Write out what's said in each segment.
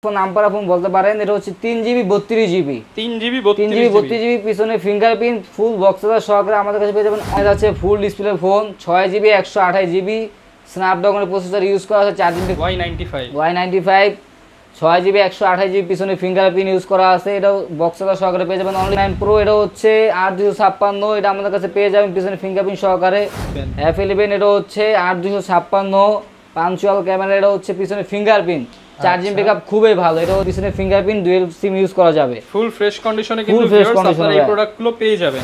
Number আপনি বলতে পারেন এটা হচ্ছে 3GB 32GB 3GB 32GB পিছনে ফিঙ্গারপ্রিন্ট ফুল বক্সের সহকারে আমাদের কাছে পেয়ে যাবেন। এটা হচ্ছে full display phone 6GB 128GB স্ন্যাপড্রাগনের প্রসেসর ইউজ করা আছে, চার্জিং Y95 6GB 128GB পিছনে ফিঙ্গারপ্রিন্ট ইউজ করা আছে। এটা বক্সের সহকারে পেয়ে যাবেন। অনলাইন প্রো এটা হচ্ছে 8256 এটা আমাদের কাছে পেয়ে যাবেন পিছনে ফিঙ্গারপ্রিন্ট সহকারে। F11 এটা হচ্ছে 8256 পাঞ্চুয়াল ক্যামেরা, এটা হচ্ছে পিছনে ফিঙ্গারপ্রিন্ট, চার্জিং ব্যাকআপ খুবই ভালো। এটা পিছনে ফিঙ্গারপ্রিন্ট ডুয়াল সিম ইউজ করা যাবে, ফুল ফ্রেশ কন্ডিশনে কিন্তু ভিউয়ার্স আপনারা এই প্রোডাক্টগুলো পেয়ে যাবেন।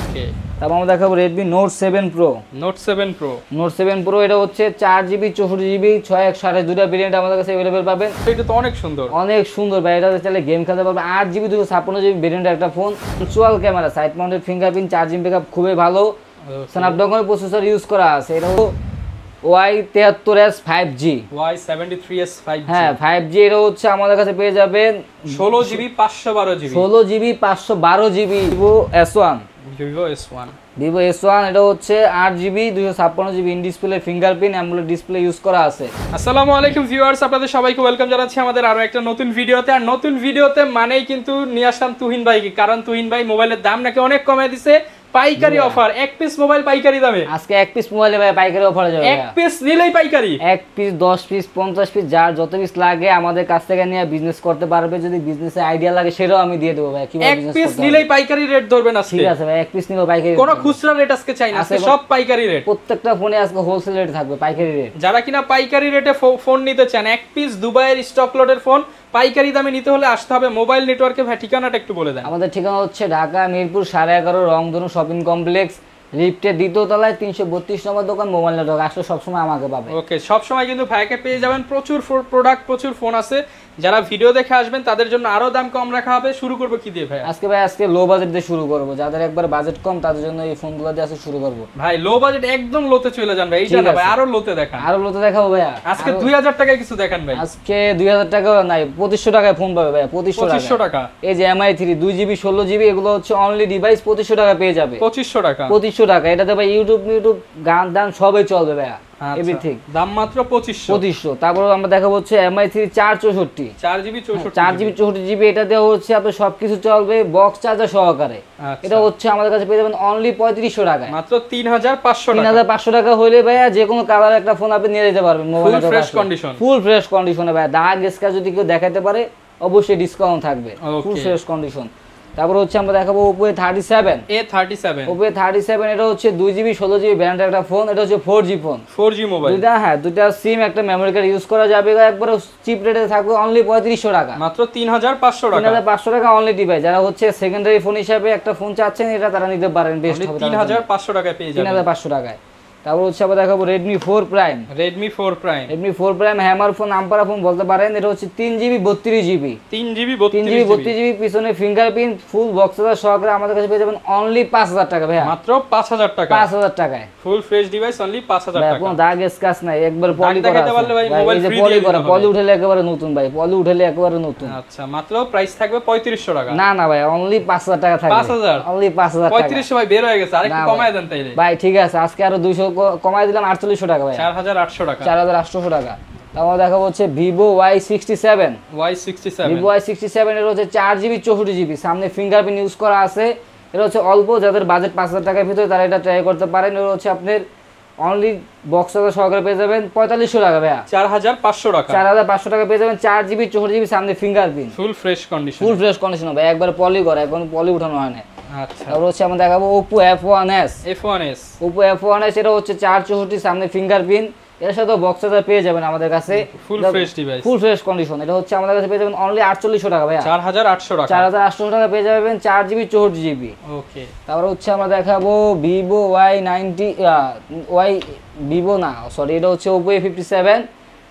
তারপর আমরা দেখাবো Redmi Note 7 Pro। Note 7 Pro এটা হচ্ছে 4GB 64GB 6128 দুটো ভেরিয়েন্ট আমাদের কাছে अवेलेबल পাবেন। এটা তো অনেক সুন্দর ভাই, এটা চাইলে গেম খেলতে পারবেন। 8GB 256GB ভেরিয়েন্টের একটা phone, punctual camera, side mounted fingerprint, charging backup খুবই ভালো, স্ন্যাপড্রাগনের প্রসেসর ইউজ করা আছে। এটা Y73s 5G Y73s 5G হ্যাঁ 5G এটা হচ্ছে আমাদের কাছে পেয়ে যাবেন 16GB 512GB Vivo S1 এটা হচ্ছে 8GB 256GB in display fingerprint AMOLED display use করা আছে। আসসালামু আলাইকুম ভিউয়ার্স, আপনাদের সবাইকে ওয়েলকাম জানাচ্ছি আমাদের আরো একটা নতুন ভিডিওতে। আর নতুন ভিডিওতে মানেই কিন্তু নিয়ে আসলাম তুহিন ভাইকে, কারণ তুহিন ভাই মোবাইলের দাম নাকি অনেক কমে দিছে। পাইকারি অফার, এক পিস মোবাইল পাইকারি দামে। আজকে এক পিস মোবাইলে ভাই পাইকারি অফারে যাবে। এক পিস নিলেই পাইকারি, এক পিস 10 পিস 50 পিস যার যত পিস লাগে আমাদের কাছ থেকে নিয়ে বিজনেস করতে পারবে। যদি বিজনেসে আইডিয়া লাগে সেটাও আমি দিয়ে দেব ভাই। কিভাবে বিজনেস করতে হবে, এক পিস নিলেই পাইকারি রেট ধরবেন আজকে। ঠিক আছে ভাই, এক পিস নিলেও পাইকারি, কোনো খুচরা রেট আজকে চাই না, আজকে সব পাইকারি রেট। প্রত্যেকটা ফোনে আজকে হোলসেল রেট থাকবে, পাইকারি রেট। যারা কিনা পাইকারি রেটে ফোন নিতে চান, এক পিস দুবাইয়ের স্টক লটের ফোন পাইকারি দামে নিতে হলে আসতে হবে মোবাইল নেটওয়ার্কে। ভাই ঠিকানাটা একটু বলে দেন। আমাদের ঠিকানা হচ্ছে ঢাকা মিরপুর 11.5 রংধনু শপিং কমপ্লেক্স, লিফটের দ্বিতীয় তলায় 332 নম্বর দোকান, মোবাইল নেটওয়ার্ক। আসলে সবসময় আমাকে পাবে। ওকে, সবসময় কিন্তু ভাইকে পেয়ে যাবেন। প্রচুর প্রোডাক্ট, প্রচুর ফোন আছে। যারা ভিডিও দেখে আসবেন তাদের জন্য আরো দাম কম রাখা হবে। শুরু করব কি দিয়ে ভাই? আজকে লো বাজেট দিয়ে শুরু করব। যাদের একবার বাজেট কম তাদের জন্য এই ফোনগুলো দিয়ে আজকে শুরু করব। ভাই লো বাজেট একদম লোতে চলে যান ভাই। এইটা না ভাই, আরো লোতে দেখান। আরো লোতে দেখাবো ভাই। আজকে 2000 টাকায় কিছু দেখান ভাই। আজকে 2000 টাকা নাই, 2500 টাকায় ফোন পাবে ভাই। 2500 টাকা। এই যে MI3 2GB 16GB এগুলো হচ্ছে অনলি ডিভাইস 2500 টাকা পেয়ে যাবে। 2500 টাকা। এটাতে ভাই ইউটিউব গান দান সবই চলবে ভাই। এভরিথিং দাম মাত্র 2500। তারপর আমরা দেখাবো হচ্ছে MI3 4GB 64GB এটা দেওয়া হচ্ছে আপনার সবকিছু চলবে বক্স চার্জার সহকারে। এটা হচ্ছে আমাদের কাছে পেয়ে যাবেন অনলি 3500 টাকায়, মাত্র 3500 টাকা হলে ভাইয়া যে কোনো কালার একটা ফোন আপনি নিয়ে যেতে পারবেন। মোবাইল ফুল ফ্রেশ কন্ডিশনে ভাই, দাগ স্ক্র্যাচ যদি কেউ দেখাতে পারে অবশ্যই ডিসকাউন্ট থাকবে, ফুল ফ্রেশ কন্ডিশন। তারপর হচ্ছে আমরা দেখাবো Oppo A37 এটা হচ্ছে 2GB 16GB ব্র্যান্ডের একটা ফোন। এটা হচ্ছে 4G ফোন, 4G মোবাইল। দুইটা সিম একটা মেমরি কার্ড ইউজ করা যাবে। একবারে চিপ রেটে থাকবে অনলি 3500 টাকা, মাত্র 3500 টাকা অনলি ডিভাইস। যারা হচ্ছে সেকেন্ডারি ফোন হিসেবে একটা ফোন চাচ্ছেন এটা তারা নিতে পারেন, বেস্ট হবে। 3500 টাকায় পেয়ে যাবেন, 3500 টাকায়। তারপর হচ্ছে আমরা দেখাবো Redmi 4 Prime hammer phone, number phone বলতে পারেন। এটা হচ্ছে 3GB 32GB পিছনে ফিঙ্গারপ্রিন্ট ফুল বক্সের সহকারে আমাদের কাছে পেয়ে যাবেন অনলি 5000 টাকা ভাই, মাত্র 5000 টাকায় ফুল ফ্রেশ ডিভাইস অনলি 5000 টাকা। কোনো দাগ স্ক্র্যাচ নাই, একবার পলি করা আছে ভাই। পলি উঠালে একেবারে নতুন ভাই, একেবারে নতুন। আচ্ছা, মাত্র প্রাইস থাকবে 3500 টাকা। না ভাই, অনলি 5000 টাকা থাকবে। 5000 অনলি 5000 টাকা। 3500 ভাই বের হয়ে গেছে, আরেকটু কমায় দেন তাইলে ভাই। ঠিক আছে, আজকে আরো 200 কমায় দিলাম, 4800 টাকা ভাই, 4800 টাকা। 4800 টাকা। তারপর দেখাবো হচ্ছে Vivo Y67 এর হচ্ছে 4GB 64GB সামনে ফিঙ্গারপ্রিন্ট ইউজ করা আছে। এটা হচ্ছে অল্প, যাদের বাজেট 5000 টাকার ভিতরে তারা এটা ট্রাই করতে পারেন। এটা হচ্ছে আপনার অনলি বক্স চার্জার সহকারে পেয়ে যাবেন 4500 টাকা ভাই, 4500 টাকা। 4500 টাকা পেয়ে যাবেন 4GB 64GB সামনে ফিঙ্গারপ্রিন্ট, ফুল ফ্রেশ কন্ডিশন ভাই। একবার পলি করা, এখন পলি উঠানো হয় না। আচ্ছা, তারপর হচ্ছে আমরা দেখাবো Oppo F1s এটা হচ্ছে 464 সামনে ফিঙ্গারপ্রিন্ট, এর সাথে বক্স চার্জার পেয়ে যাবেন আমাদের কাছে, ফুল fresh device, full fresh condition. এটা হচ্ছে আমাদের কাছে পেয়ে যাবেন অনলি 4800 টাকা ভাই, 4800 টাকা। 4800 টাকা পেয়ে যাবেন 4GB 64GB। ওকে, তারপর হচ্ছে আমরা দেখাবো Vivo এটা হচ্ছে Oppo A57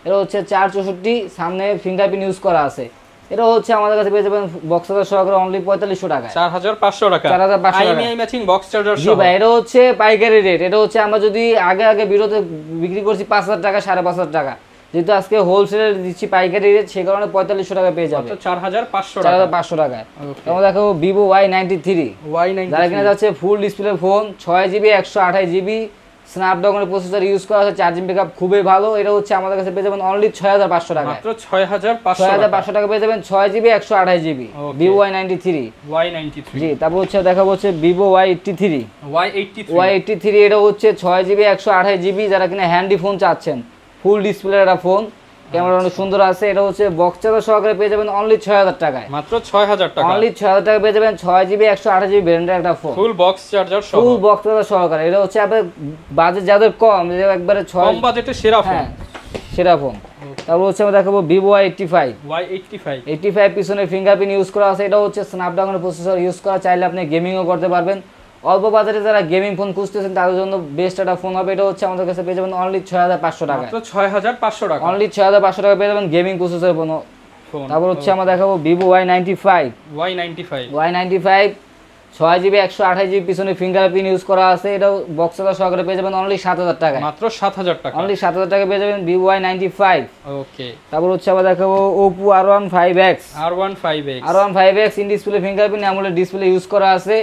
এটা হচ্ছে 464 সামনে ফিঙ্গারপ্রিন্ট ইউজ করা আছে। এটা হচ্ছে আমাদের কাছে পেয়ে যাবেন বক্স চার্জার সহকারে অনলি 4500 টাকা, 4500 টাকা। 4500 টাকা ম্যাচিং বক্স চার্জার সহ। ভাই এটা হচ্ছে পাইকারি রেট। এটা হচ্ছে আমরা যদি আগে বিরোধে বিক্রি করছি 5000 টাকা 5500 টাকা, যেহেতু আজকে হোলসেলে দিচ্ছি পাইকারি রেট, সেই কারণে 4500 টাকা পেয়ে যাবে, 4500 টাকায়। আমরা দেখো Vivo Y93 যারা কিনা যাচ্ছে full display phone 6GB 128GB স্ন্যাপড্রাগনের প্রসেসর ইউজ করা আছে, চার্জিং ব্যাকআপ খুবই ভালো। এটা হচ্ছে আমাদের কাছে পেয়ে যাবেন অনলি 6500 টাকা, মাত্র 6500 টাকা পেয়ে যাবেন 6GB 128GB Vivo Y93। জি, তারপর হচ্ছে দেখাবো হচ্ছে Vivo Y83। এটা হচ্ছে 6GB 128GB, যারা কিনা হ্যান্ডি ফোন চাচ্ছেন, ফুল ডিসপ্লে একটা ফোন, ক্যামেরা অনেক সুন্দর আছে। এটা হচ্ছে বক্স চার্জার সহকারে পেয়ে যাবেন অনলি 6000 টাকায়, মাত্র 6000 টাকা, অনলি 6000 টাকা পেয়ে যাবেন 6GB 128GB ভেরিয়েন্টের একটা ফোন, ফুল বক্স চার্জার সহ, ফুল বক্স চার্জার সহকারে। এটা হচ্ছে আপনার বাজেট যাদের কম, যে একবারে কম বাজেটে সেরা ফোন, হ্যাঁ সেরা ফোন। তারপর হচ্ছে আমরা দেখাবো Vivo Y85 পিছনে ফিঙ্গারপ্রিন্ট ইউজ করা আছে। এটা হচ্ছে স্ন্যাপড্রাগনের প্রসেসর ইউজ করা, চাইলে আপনি গেমিংও করতে পারবেন। অল্প বাজারে যারা গেমিং ফোন খুঁজতেছেন তাদের জন্য বেস্ট একটা ফোন হবে। এটা হচ্ছে আমাদের কাছে পেয়ে যাবেন অনলি 6500 টাকা, মাত্র 6500 টাকা, অনলি 6500 টাকা পেয়ে যাবেন গেমিং প্রসেসর ফোন। তারপর হচ্ছে আমরা দেখাবো Vivo Y95 6GB 128GB পিছনে ফিঙ্গারপ্রিন্ট ইউজ করা আছে। এটা বক্স চার্জার সহকারে পেয়ে যাবেন অনলি 7000 টাকা, মাত্র 7000 টাকা, অনলি 7000 টাকা পেয়ে যাবেন Vivo Y95। ওকে, তারপর হচ্ছে আমরা দেখাবো Oppo R15X in display fingerprint AMOLED display use করা আছে।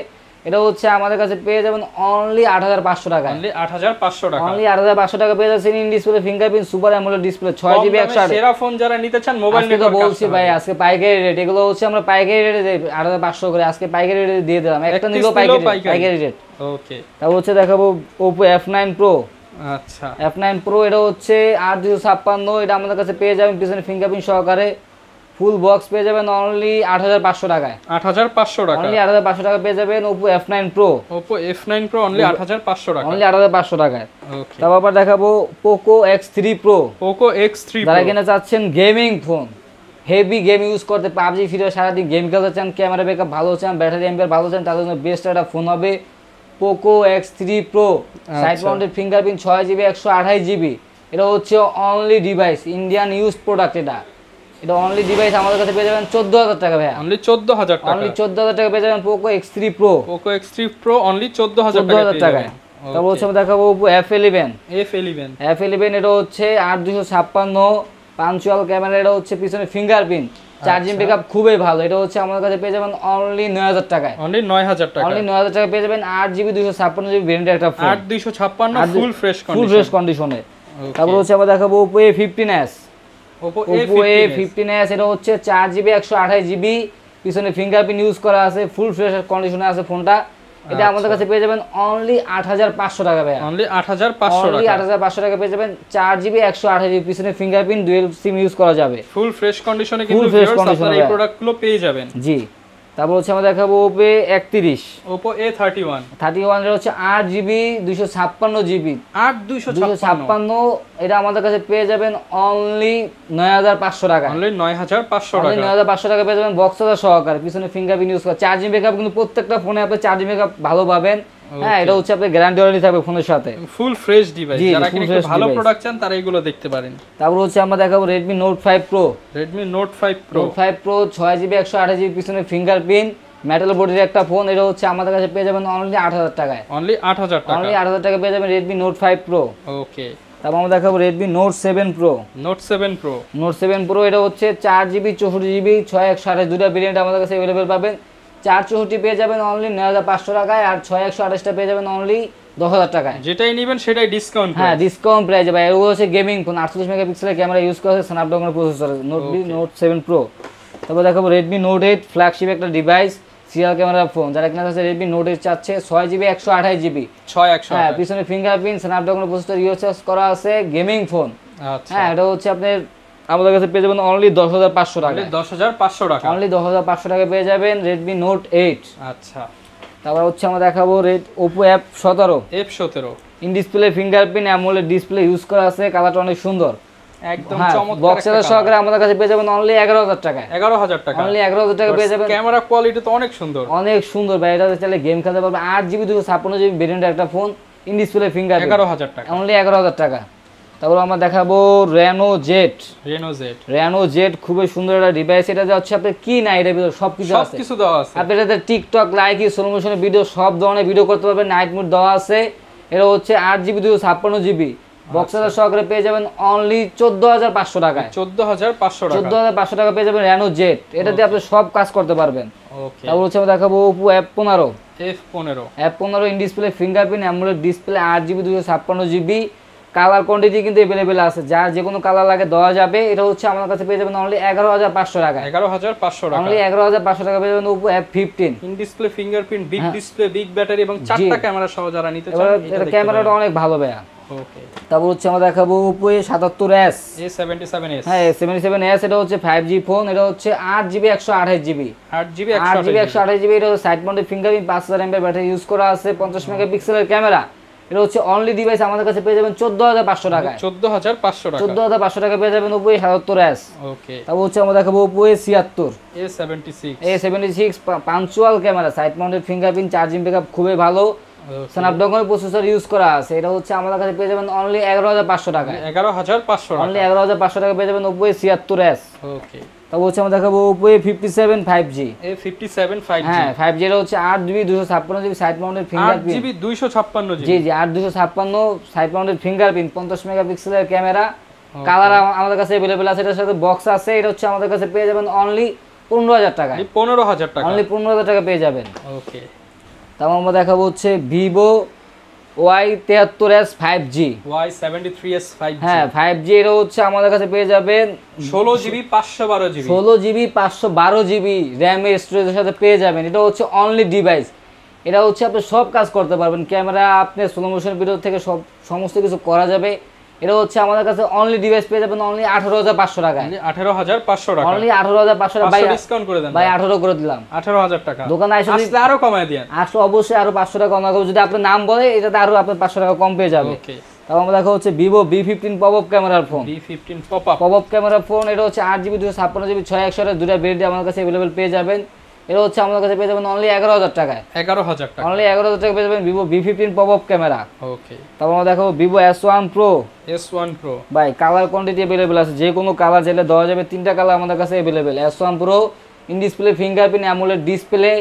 এটা হচ্ছে আমাদের কাছে পেয়ে যাবেন অনলি 8500 টাকা, অনলি 8500 টাকা, অনলি 8500 টাকা পেয়ে যাচ্ছেন in display fingerprint super AMOLED display 6GB 128। সেরা ফোন যারা নিতে চান মোবাইল নেটওয়ার্ক বলছি ভাই, আজকে পাইকারি রেট, এগুলো হচ্ছে আমরা পাইকারি রেটে 8500 করে আজকে পাইকারি রেটে দিয়ে দিলাম, একটা নিলেও পাইকারি রেট। ওকে, তারপর হচ্ছে দেখাবো Oppo F9 Pro। আচ্ছা, F9 Pro এটা হচ্ছে 8256, এটা আমাদের কাছে পেয়ে যাবেন পিছনে ফিঙ্গারপ্রিন্ট সহকারে, ফুল বক্স পেয়ে যাবেন অনলি 8500 টাকায়, 8500 টাকা, অনলি 8500 টাকা পেয়ে যাবেন Oppo F9 Pro অনলি 8500 টাকা, অনলি 8500 টাকায়। ওকে, তারপর আবার দেখাবো Poco X3 Pro। যারা কিনা চাচ্ছেন gaming phone, heavy game use করতে, পাবজি ফ্রি ফায়ার সারাদিন গেম খেলতে চান, ক্যামেরা ব্যাকআপ ভালো চান, ব্যাটারি এমপিআর ভালো চান, তাদের জন্য বেস্ট একটা ফোন হবে Poco X3 Pro। Side mounted fingerprint 6GB 128GB। এটা হচ্ছে only device, Indian use product. এটা অনলি ডিভাইস আমাদের কাছে পেয়ে যাবেন 14000 টাকা ভাই, অনলি 14000 টাকা, অনলি 14000 টাকা পেয়ে যাবেন Poco X3 Pro অনলি 14000 টাকায়। তারপর হচ্ছে আমরা দেখাবো Oppo F11। এটা হচ্ছে 8256 পাঞ্চুয়াল ক্যামেরা। এটা হচ্ছে পিছনে ফিঙ্গারপ্রিন্ট, চার্জিং ব্যাকআপ খুবই ভালো। এটা হচ্ছে আমাদের কাছে পেয়ে যাবেন অনলি 9000 টাকায়, অনলি 9000 টাকা, অনলি 9000 টাকা পেয়ে যাবেন 8GB 256GB ভেরিয়েন্টের একটা ফোন, 8256 ফুল ফ্রেশ কন্ডিশনে। তারপর হচ্ছে আমরা দেখাবো Oppo A15s। এটা হচ্ছে 4GB 128GB পিছনে ফিঙ্গারপ্রিন্ট ইউজ করা আছে, ফুল ফ্রেশ কন্ডিশনে আছে ফোনটা। এটা আমাদের কাছে পেয়ে যাবেন অনলি 8500 টাকা ভাই, অনলি 8500 টাকা পেয়ে যাবেন 4GB 128GB পিছনে ফিঙ্গারপ্রিন্ট, ডুয়াল সিম ইউজ করা যাবে, ফুল ফ্রেশ কন্ডিশনে কিন্তু ভিউয়ার্স আপনারা এই প্রোডাক্টগুলো পেয়ে যাবেন। জি, তারপর হচ্ছে আমরা দেখাবো Oppo A31 এর হচ্ছে 8GB 256GB 8256। এটা আমাদের কাছে পেয়ে যাবেন অনলি 9500 টাকা, অনলি 9500 টাকা পেয়ে যাবেন বক্স চার্জার সহকারে, পিছনে ফিঙ্গারপ্রিন্ট ইউজ করা, চার্জিং ব্যাকআপ কিন্তু প্রত্যেকটা ফোনে আপনি চার্জিং ব্যাকআপ ভালো পাবেন। হ্যাঁ, এটা হচ্ছে আপনার গ্যারান্টি ওয়ারেন্টি থাকবে ফোনের সাথে, ফুল ফ্রেশ ডিভাইস। যারা কিনা একটু ভালো প্রোডাক্ট চান তারা এগুলো দেখতে পারেন। তারপর হচ্ছে আমরা দেখাবো Redmi Note 5 Pro 6GB 128GB পিছনে ফিঙ্গারপ্রিন্ট, মেটাল বডির একটা ফোন। এটা হচ্ছে আমাদের কাছে পেয়ে যাবেন অনলি 8000 টাকায়, অনলি 8000 টাকা পেয়ে যাবেন Redmi Note 5 Pro। ওকে, তারপর আমরা দেখাবো Redmi Note 7 Pro। এটা হচ্ছে 4GB 64GB 6128 দুটো ভেরিয়েন্ট আমাদের কাছে अवेलेबल পাবেন। 464 পেয়ে যাবেন অনলি 9500 টাকায়, আর 6128টা পেয়ে যাবেন অনলি 10000 টাকায়। যেটাই নেবেন সেটাই ডিসকাউন্ট, হ্যাঁ ডিসকাউন্ট প্রাইসে ভাই। এগুলো হচ্ছে গেমিং ফোন, 48 মেগাপিক্সেলের ক্যামেরা ইউজ করা আছে, স্ন্যাপড্রাগনের প্রসেসর, Note 7 Pro। তারপর দেখাবো Redmi Note 8 ফ্ল্যাগশিপ একটা ডিভাইস, সিরিয়াল ক্যামেরা ফোন। যারা কিনা আছে Redmi Note 8 চাচ্ছে 6GB 128GB, হ্যাঁ পিছনে ফিঙ্গারপ্রিন্ট, স্ন্যাপড্রাগনের প্রসেসর ইউজ করা আছে, গেমিং ফোন। আচ্ছা, হ্যাঁ, এটা হচ্ছে আপনার আমাদের কাছে পেয়ে যাবেন অনলি 10500 টাকা, অনলি 10500 টাকা পেয়ে যাবেন Redmi Note 8। আচ্ছা, তারপর হচ্ছে আমরা দেখাবো Oppo F17 in display fingerprint AMOLED display use করা আছে, কালারটা অনেক সুন্দর, একদম চমৎকার। বক্স চার্জার সহকারে আমাদের কাছে পেয়ে যাবেন অনলি 11000 টাকায়, অনলি 11000 টাকা পেয়ে যাবেন। ক্যামেরা কোয়ালিটি তো অনেক সুন্দর ভাই, এটা চাইলে গেম খেলতে পারবে। 8GB 256GB ভেরিয়েন্টের একটা ফোন, ইন ডিসপ্লে ফিঙ্গারপ্রিন্ট, 11000 টাকা, অনলি 11000 টাকা। তারপর আমরা দেখাবো Reno Z খুবই সুন্দর একটা ডিভাইস। এটা হচ্ছে আপনার কি না, এর ভিতরে সবকিছু দেওয়া আছে। আপনি এটাতে টিকটক, লাইকি, স্লো মোশনের ভিডিও, সব ধরনের ভিডিও করতে পারবেন, নাইট মোড দেওয়া আছে। এটা হচ্ছে 8GB 256GB বক্সার সহকারে পেয়ে যাবেন অনলি 14500 টাকায়। 14500 টাকা, 14500 টাকা পেয়ে যাবেন রেনো জেড। এটা দিয়ে আপনি সব কাজ করতে পারবেন। ওকে, তারপর হচ্ছে আমরা দেখাবো Oppo F15। F15 in display fingerprint AMOLED display 8GB 256GB। Colour quantity কিন্তু अवेलेबल আছে, যার যে কোনো কালার লাগে দেওয়া যাবে। এটা হচ্ছে আমার কাছে পেয়ে যাবেন অনলি 11500 টাকায়। 11500 টাকা, অনলি 11500 টাকা পেয়ে যাবেন Oppo F15। In display fingerprint, big display, big battery এবং 4টা ক্যামেরা সহ যারা নিতে চান এটা ক্যামেরাটা অনেক ভালো ভাইয়া। ওকে, তারপর হচ্ছে আমরা দেখাবো Oppo A77s। A77s, হ্যাঁ A77s, এটা হচ্ছে 5G ফোন। এটা হচ্ছে 8GB 128GB। 8GB 128GB। এটা হচ্ছে side mounted fingerprint, 5000 mAh battery use করা আছে, 50 মেগাপিক্সেলের ক্যামেরা। এটা হচ্ছে অনলি ডিভাইস আমাদের কাছে পেয়ে যাবেন 14500 টাকায়। 14500 টাকা, 14500 টাকা পেয়ে যাবেন Oppo A77s। ওকে, তারপর হচ্ছে আমরা দেখাবো Oppo A76। A76 punctual camera, side mounted fingerprint, charging backup খুবই ভালো, স্ন্যাপড্রাগনের প্রসেসর ইউজ করা আছে। এটা হচ্ছে আমাদের কাছে পেয়ে যাবেন অনলি 11500 টাকায়। 11500 টাকা, অনলি 11500 টাকা পেয়ে যাবেন Oppo A76s। ওকে, তারপর হচ্ছে আমরা দেখাবো Oppo A57 5G। A57 5G, হ্যাঁ 5G এর হচ্ছে 8GB 256GB side mounted fingerprint. 8GB 256GB, জি 8256 সাইড মাউন্টেড ফিঙ্গারপ্রিন্ট, 50 মেগাপিক্সেলের ক্যামেরা। কালার আমাদের কাছে अवेलेबल আছে, এটার সাথে বক্স আছে। এটা হচ্ছে আমাদের কাছে পেয়ে যাবেন অনলি 15000 টাকা। 15000 টাকা, অনলি 15000 টাকা পেয়ে যাবেন। ওকে, তারপর আমরা দেখাবো হচ্ছে Vivo Y73s 5G। Y73s 5G, হ্যাঁ 5G এটা হচ্ছে আমাদের কাছে পেয়ে যাবেন 16GB 512GB, 16GB 512GB RAM স্টোরেজের সাথে পেয়ে যাবেন। এটা হচ্ছে অনলি ডিভাইস। এটা হচ্ছে আপনি সব কাজ করতে পারবেন, ক্যামেরা, আপনি স্লো মোশন ভিডিও থেকে সমস্ত কিছু করা যাবে। এটা হচ্ছে আমাদের কাছে অনলি ডিভাইস পেয়ে যাবেন অনলি 18500 টাকায়। 18500 টাকা, অনলি 18500 টাকা। ভাই ডিসকাউন্ট করে দেন ভাই 18 করে দিলাম। 18000 টাকা, দোকানে আসলে আরো কমায় দেন। আসলে অবশ্যই আরো 500 টাকা কম লাগবে, যদি আপনি নাম বলে এটাতে আরো আপনি 500 টাকা কম পেয়ে যাবে। ওকে, তারপর আমরা দেখা হচ্ছে Vivo V15 পপআপ ক্যামেরার ফোন। V15 পপআপ, পপআপ ক্যামেরার ফোন। এটা হচ্ছে 8GB 256GB 6128 দুটো ভেরিয়েন্ট আমাদের কাছে अवेलेबल পেয়ে যাবেন। এটা হচ্ছে আমাদের কাছে পেয়ে যাবেন অনলি 11000 টাকায়। 11000 টাকা, অনলি 11000 টাকা পেয়ে যাবেন Vivo V15 পপআপ ক্যামেরা। ওকে, তারপর আমরা দেখাবো Vivo S1 Pro। S1 Pro, ভাই কালার কোয়ান্টিটি अवेलेबल আছে, যে কোনো কালার চাইলে দেওয়া যাবে। 3টা কালার আমাদের কাছে available. S1 Pro in display fingerprint AMOLED display,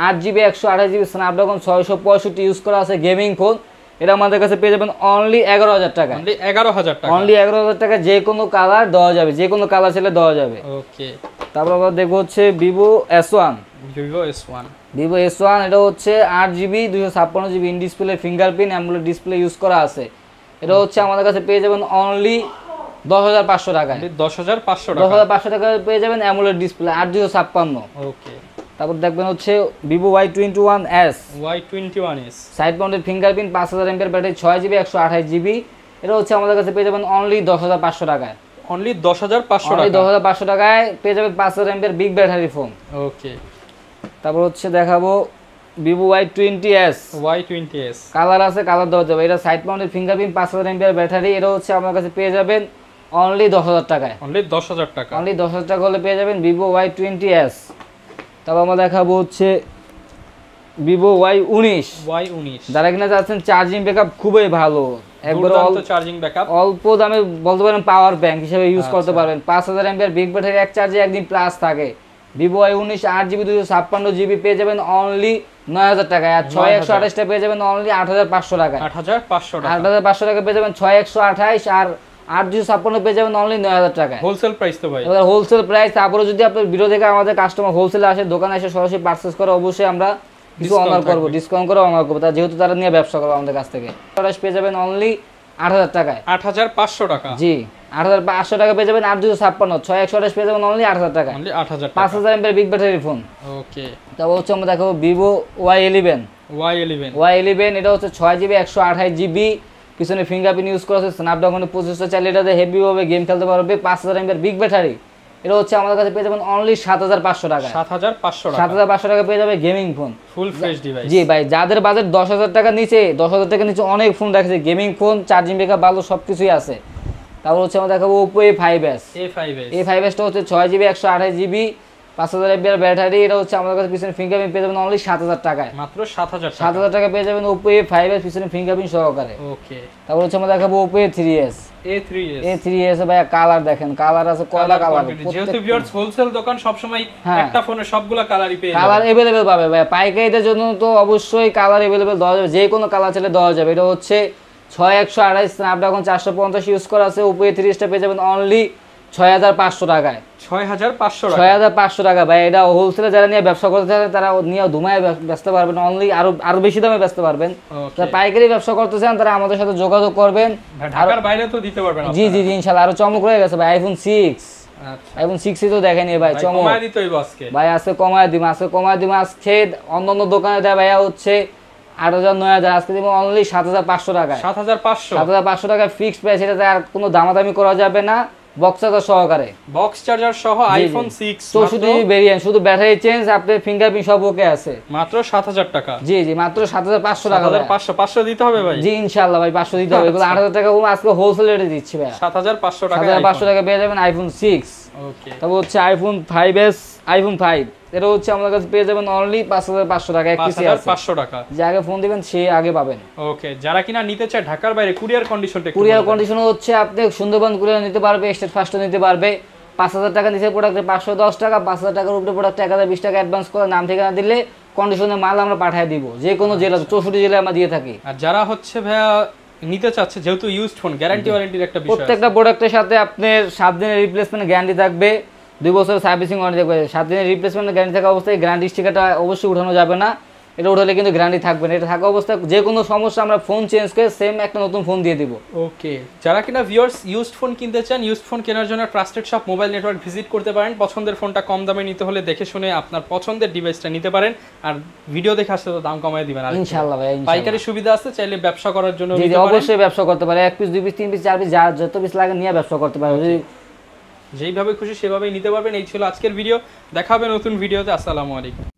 8GB 128GB Snapdragon 665 use করা আছে, গেমিং ফোন। এটা আমাদের কাছে পেয়ে যাবেন অনলি 11000 টাকা। অনলি 11000 টাকা, অনলি 11000 টাকা, যে কোনো কালার দেওয়া যাবে, যে কোনো কালার চাইলে দেওয়া যাবে। ওকে, তারপর আমরা দেখবো হচ্ছে Vivo S1। Vivo S1, Vivo S1 এটা হচ্ছে 8GB 256GB in display fingerprint AMOLED display use করা আছে। এটা হচ্ছে আমাদের কাছে পেয়ে যাবেন অনলি 10500 টাকায়। 10500 টাকা, 10500 টাকায় পেয়ে যাবেন অ্যামোলেড ডিসপ্লে 856। ওকে, তারপর দেখবেন হচ্ছে Vivo Y21s। Y21s, side mounted fingerprint, 5000 mAh battery, 6GB 128GB। এটা হচ্ছে আমাদের কাছে পেয়ে যাবেন অনলি 10500 টাকায়। অনলি 10500 অনলি টাকা, 10500 টাকায় পেয়ে যাবেন 5000 mAh বিগ ব্যাটারি ফোন। ওকে, তারপর হচ্ছে দেখাবো Vivo Y20s। Y20s, কালার আছে, কালার দেওয়া যাবে। এটা side mounted fingerprint, 5000 mAh battery. এটা হচ্ছে আমার কাছে পেয়ে যাবেন অনলি 10000 টাকায়। অনলি 10000 টাকা, অনলি 10000 টাকা হলে পেয়ে যাবেন Vivo Y20s। তারপর আমরা দেখাবো হচ্ছে Vivo Y19। Y19, যারা কিনা যাচ্ছেন চার্জিং ব্যাকআপ খুবই ভালো, একবার দুর্দান্ত চার্জিং ব্যাকআপ, অল্প দামে বলতে পারেন পাওয়ার ব্যাংক হিসেবে ইউজ করতে আচ্ছা। পারবেন। 5000 mAh বিগ ব্যাটারি, এক চার্জে একদিন প্লাস থাকে। Vivo Y19 8GB 256GB পেয়ে যাবেন অনলি 9000 টাকায়। আর 6128 টা পেয়ে যাবেন অনলি 8500 টাকায়। 8500 টাকা, 8500 টাকা পেয়ে যাবেন 6128। আর 8256 পেয়ে যাবেন অনলি 9000 টাকায়। হোলসেল প্রাইস তো ভাই, এবার হোলসেল প্রাইস। তারপরে যদি আপনার ভিডিও দেখে আমাদের কাস্টমার হোলসেলে আসে, দোকানে এসে সরাসরি পারচেজ করে, অবশ্যই আমরা কিছু অনার করব, ডিসকাউন্ট করে অনার করব, যেহেতু তারা নিয়ে ব্যবসা করবে আমাদের কাছ থেকে। প্রাইস পেয়ে যাবেন অনলি 8000 টাকায়। 8500 টাকা, জি 8500 টাকা পেয়ে যাবেন। 8256 6128 পেয়ে যাবেন অনলি 8000 টাকায়। অনলি 8000 টাকা, 5000 mAh বিগ ব্যাটারি ফোন। ওকে, তারপর হচ্ছে আমরা দেখাবো Vivo Y11। Y11, এটা হচ্ছে 6GB 128GB, পিছনে ফিঙ্গারপ্রিন্ট ইউজ করা আছে, স্ন্যাপড্রাগনের প্রসেসর চাইলে এটাতে হেভি ভাবে গেম খেলতে পারবে। 5000 mAh বিগ ব্যাটারি। এটা হচ্ছে আমাদের কাছে পেয়ে যাবেন অনলি 7500 টাকা। 7500 টাকা, 7500 টাকা পেয়ে যাবে gaming phone, full fresh device. জি ভাই, যাদের বাজেট 10000 টাকা নিচে, 10000 টাকা নিচে অনেক ফোন রাখছে, গেমিং ফোন, চার্জিং ব্যাকআপ ভালো, সবকিছুই আছে। তারপর হচ্ছে আমরা দেখাবো Oppo A5s। A5s টা হচ্ছে 6GB 128GB 5000 mAh ব্যাটারি। এটা হচ্ছে আমাদের কাছে পিছনে ফিঙ্গারপ্রিন্ট পেয়ে যাবেন অনলি 7000 টাকায়। মাত্র 7000 টাকা, 7000 টাকা পেয়ে যাবেন Oppo A5s পিছনে ফিঙ্গারপ্রিন্ট সহকারে। ওকে, তারপর হচ্ছে আমরা দেখাবো Oppo A3s। A3s, A3s ভাই কালার দেখেন, কালার আছে কয়লা কালার। যেহেতু ভিউয়ার্স হোলসেল দোকান, সব সময় একটা ফোনে সবগুলা কালারই পেয়ে যাবেন। কালার अवेलेबल পাবে ভাই, পাইকারিদের জন্য তো অবশ্যই কালার अवेलेबल দেওয়া যাবে, যে কোনো কালার চাইলে দেওয়া যাবে। এটা হচ্ছে 6128 স্ন্যাপড্রাগন 450 ইউজ করা আছে, Oppo A30 টা পেয়ে যাবেন অনলি 6500 টাকায়। 6500 টাকা ভাই। এটা হোলসেলে যারা নিয়ে ব্যবসা করতে চান তারা নিয়ে ধুমায় বেচতে পারবেন, অনলি আরো বেশি দামে বেচতে পারবেন। যারা পাইকারি ব্যবসা করতে চান তারা আমাদের সাথে যোগাযোগ করবেন। ঢাকার বাইরে তো দিতে পারবেন জি জি জি ইনশাআল্লাহ। আরো চমক রয়ে গেছে ভাই আইফোন 6। আচ্ছা আইফোন 6 তো দেখেনি ভাই, চমক কমায় দিতে হইব আজকে ভাই। আজকে কমায় দিম, আজকে অন্যান্য দোকানে দেয় ভাইয়া হচ্ছে 8000 9000, আজকে দিব অনলি 7500 টাকায়। 7500 টাকা ফিক্সড প্রাইস, এটাতে আর কোনো দামাদামি করা যাবে না। বক্স চার্জার সহকারে, বক্স চার্জার সহ আইফোন 6 64 জিবি ভেরিয়েন্ট, শুধু ব্যাটারি চেঞ্জ, আপনার ফিঙ্গারপ্রিন্ট সব ওকে আছে। মাত্র 7000 টাকা। জি জি মাত্র 7500 টাকা। 500 দিতে হবে ভাই। জি ইনশাআল্লাহ ভাই 500 দিতে হবে। এগুলো 8000 টাকা আজকে হোলসেল রেটে দিচ্ছি ভাই। 7500 টাকা। 7500 টাকা পেয়ে যাবেন আইফোন 6। ওকে, তবে হচ্ছে আইফোন 5s, আইফোন 5 এটা হচ্ছে আমাদের কাছে পেয়ে যাবেন অনলি 5500 টাকা। 5500 টাকা। যে আগে ফোন দিবেন সে আগে পাবেন। ওকে, যারা কিনা নিতে চায় ঢাকার বাইরে কুরিয়ার কন্ডিশনটা একটু কুরিয়ার কন্ডিশন হচ্ছে আপনি সুন্দরবন কুরিয়ার নিতে পারবে, স্টেট ফাস্টও নিতে পারবে। 5000 টাকা নিচে প্রোডাক্টে 510 টাকা, 5000 টাকার উপরে প্রোডাক্টে 1020 টাকা অ্যাডভান্স করে নাম ঠিকানা দিলে কন্ডিশনে মাল আমরা পাঠিয়ে দিব, যে কোনো জেলা 64 জেলায় আমরা দিয়ে থাকি। আর যারা হচ্ছে ভাইয়া নিতে চাচ্ছে, যেহেতু ইউজড ফোন, গ্যারান্টি ওয়ারেন্টির একটা বিষয় আছে। প্রত্যেকটা প্রোডাক্টের সাথে আপনার 7 দিনের রিপ্লেসমেন্ট গ্যারান্টি থাকবে, 2 বছরের সার্ভিসিং ওয়ারেন্টি থাকবে। 7 দিনের রিপ্লেসমেন্ট গ্যারান্টি থাকা অবস্থায় গ্যারান্টি স্টিকারটা অবশ্যই উঠানো যাবে না, এটা উঠালে কিন্তু গ্যারান্টি থাকবে না। এটা থাকা অবস্থায় যে কোনো সমস্যা আমরা ফোন চেঞ্জ করে সেম একটা নতুন ফোন দিয়ে দিব। ওকে, যারা কিনা ভিউয়ার্স ইউজড ফোন কিনতে চান, ইউজড ফোন কেনার জন্য trusted shop mobile network visit করতে পারেন। পছন্দের ফোনটা কম দামে নিতে হলে দেখে শুনে আপনার পছন্দের ডিভাইসটা নিতে পারেন। আর ভিডিও দেখে আসলে তো দাম কমায় দিবেন। আর ইনশাআল্লাহ ভাই, ইনশাআল্লাহ পাইকারি সুবিধা আছে, চাইলে ব্যবসা করার জন্য জি জি অবশ্যই ব্যবসা করতে পারে। 1 পিস 2 পিস 3 পিস 4 পিস যত পিস লাগে নিয়ে ব্যবসা করতে পারে। যেইভাবে খুশি সেভাবেই নিতে পারবেন। এই ছিল আজকের ভিডিও, দেখা হবে নতুন ভিডিওতে। আসসালামু আলাইকুম।